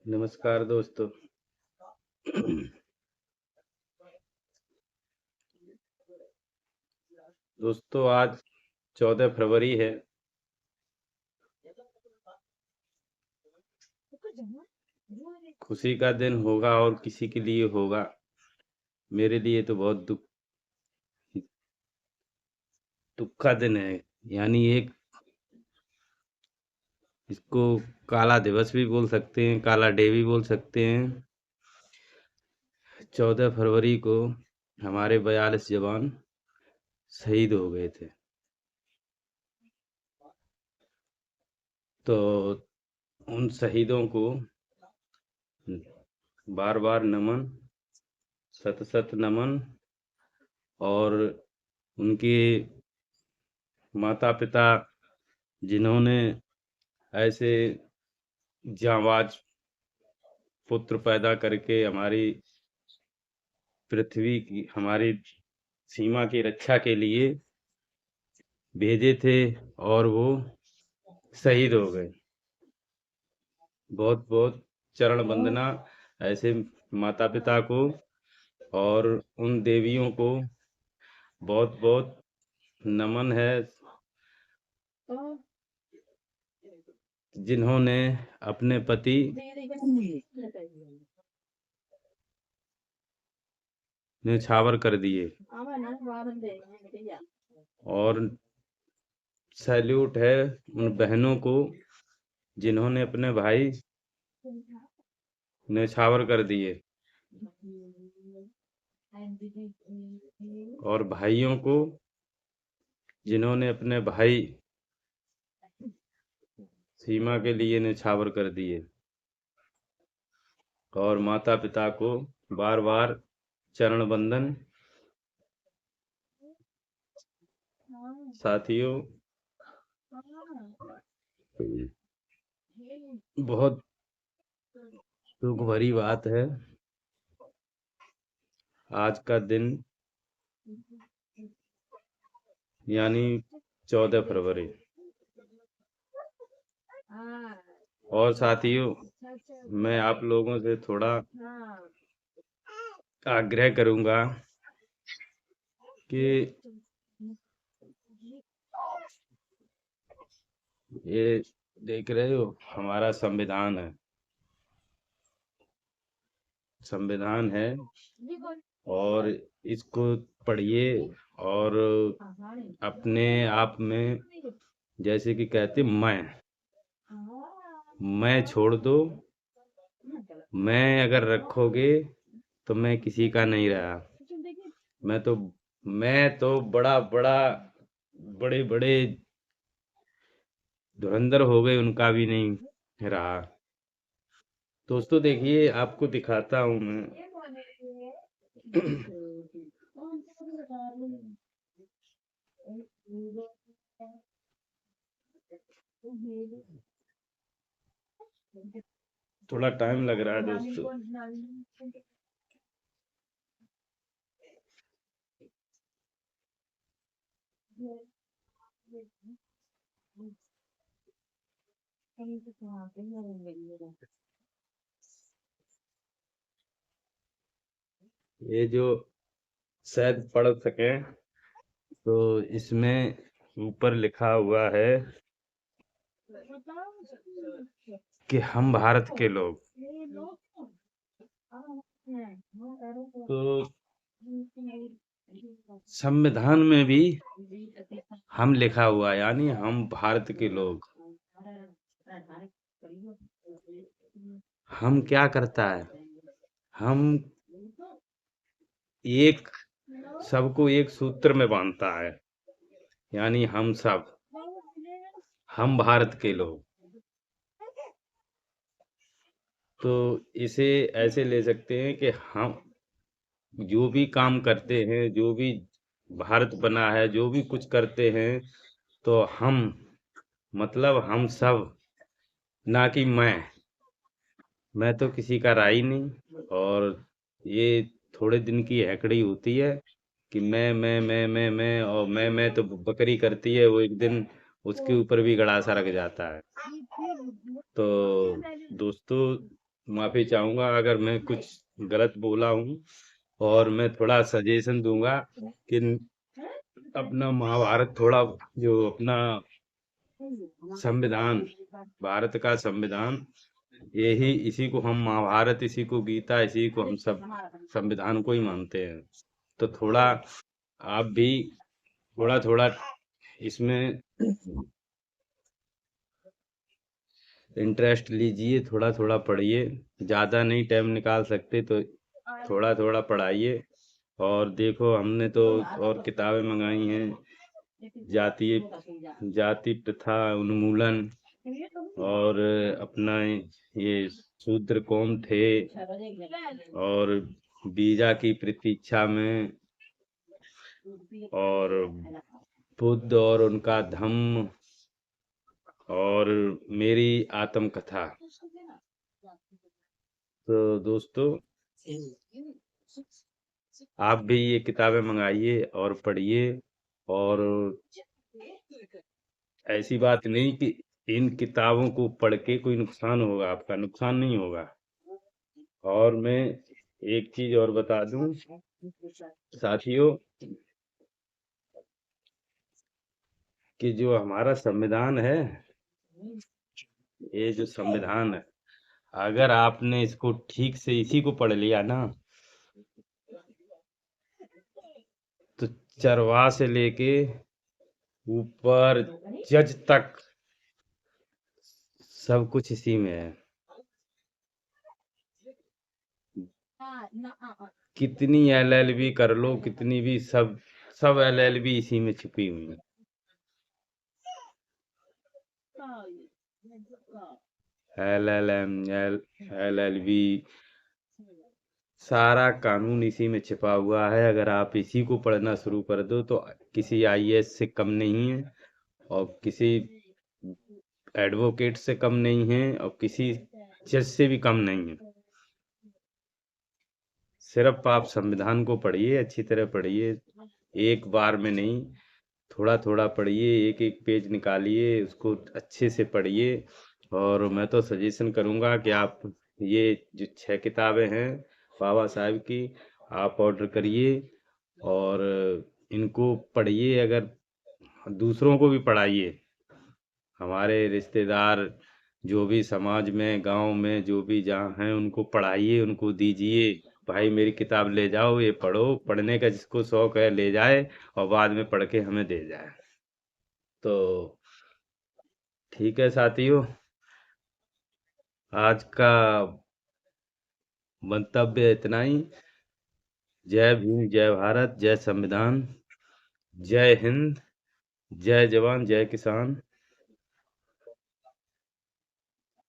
नमस्कार दोस्तों। दोस्तों आज 14 फरवरी है। खुशी का दिन होगा और किसी के लिए होगा। मेरे लिए तो बहुत दुख का दिन है। यानी एक इसको काला दिवस भी बोल सकते हैं, काला डे भी बोल सकते हैं। 14 फरवरी को हमारे 42 जवान शहीद हो गए थे। तो उन शहीदों को बार बार नमन, शत शत नमन। और उनके माता पिता जिन्होंने ऐसे जांबाज पुत्र पैदा करके हमारी पृथ्वी की, हमारी सीमा की रक्षा के लिए भेजे थे और वो शहीद हो गए। बहुत बहुत चरण वंदना ऐसे माता पिता को और उन देवियों को बहुत बहुत नमन है, जिन्होंने अपने पति न्यौछावर कर दिए। और सैल्यूट है उन बहनों को जिन्होंने अपने भाई न्यौछावर कर दिए, और भाइयों को जिन्होंने अपने भाई सीमा के लिए न्यौछावर कर दिए। और माता पिता को बार बार चरण वंदन। साथियों, बहुत दुख भरी बात है। आज का दिन यानी 14 फरवरी। और साथियों, मैं आप लोगों से थोड़ा आग्रह करूंगा कि ये देख रहे हो हमारा संविधान है और इसको पढ़िए और अपने आप में, जैसे कि कहते मैं छोड़ दो, मैं अगर रखोगे तो मैं किसी का नहीं रहा। मैं तो बड़ा बड़ा बड़े बड़े धुरंधर हो गए, उनका भी नहीं रहा। दोस्तों देखिए, आपको दिखाता हूँ मैं। थोड़ा टाइम लग रहा है दोस्तों। ये जो शायद पढ़ सके, तो इसमें ऊपर लिखा हुआ है कि हम भारत के लोग। तो संविधान में भी हम लिखा हुआ है, यानी हम भारत के लोग। हम क्या करता है, हम एक सबको एक सूत्र में बांधता है, यानी हम भारत के लोग। तो इसे ऐसे ले सकते हैं कि हम जो भी काम करते हैं, जो भी भारत बना है, जो भी कुछ करते हैं, तो हम मतलब हम सब, ना कि मैं तो किसी का राही नहीं। और ये थोड़े दिन की हैकड़ी होती है कि मैं और मैं तो बकरी करती है, वो एक दिन उसके ऊपर भी गड़ासा रख जाता है। तो दोस्तों, माफी चाहूंगा अगर मैं कुछ गलत बोला हूँ। और मैं थोड़ा सजेशन दूंगा कि अपना महाभारत थोड़ा, जो अपना संविधान, भारत का संविधान, यही इसी को हम महाभारत, इसी को गीता, इसी को हम सब संविधान को ही मानते हैं। तो थोड़ा आप भी थोड़ा थोड़ा इसमें इंटरेस्ट लीजिए, थोड़ा थोड़ा पढ़िए। ज़्यादा नहीं टाइम निकाल सकते तो थोड़ा थोड़ा पढ़ाइए। और देखो हमने तो और किताबें मंगाई हैं, जातीय जाति प्रथा उन्मूलन, और अपना ये शूद्र कौन थे, और बीजा की प्रतीक्षा में, और बुद्ध और उनका धम्म, और मेरी आत्मकथा। तो दोस्तों, आप भी ये किताबें मंगाइए और पढ़िए। और ऐसी बात नहीं कि इन किताबों को पढ़ के कोई नुकसान होगा, आपका नुकसान नहीं होगा। और मैं एक चीज और बता दूं साथियों, कि जो हमारा संविधान है, ये जो संविधान है, अगर आपने इसको ठीक से इसी को पढ़ लिया ना, तो चरवाहा से लेके ऊपर जज तक सब कुछ इसी में है। कितनी एलएलबी कर लो, कितनी भी, सब सब एलएलबी इसी में छुपी हुई है। एलएलएम, एलएलबी, सारा कानून इसी में छिपा हुआ है। अगर आप इसी को पढ़ना शुरू कर दो तो किसी आईएएस से कम नहीं है, और किसी एडवोकेट से कम नहीं है, और किसी जज से भी कम नहीं है। सिर्फ आप संविधान को पढ़िए, अच्छी तरह पढ़िए, एक बार में नहीं, थोड़ा थोड़ा पढ़िए, एक एक पेज निकालिए, उसको अच्छे से पढ़िए। और मैं तो सजेशन करूंगा कि आप ये जो 6 किताबें हैं बाबा साहब की, आप ऑर्डर करिए और इनको पढ़िए। अगर दूसरों को भी पढ़ाइए, हमारे रिश्तेदार जो भी समाज में, गांव में जो भी जहाँ हैं, उनको पढ़ाइए, उनको दीजिए, भाई मेरी किताब ले जाओ, ये पढ़ो। पढ़ने का जिसको शौक है ले जाए, और बाद में पढ़ के हमें दे जाए। तो ठीक है साथियों, आज का मंतव्य इतना ही। जय भीम, जय भारत, जय संविधान, जय हिंद, जय जवान, जय किसान।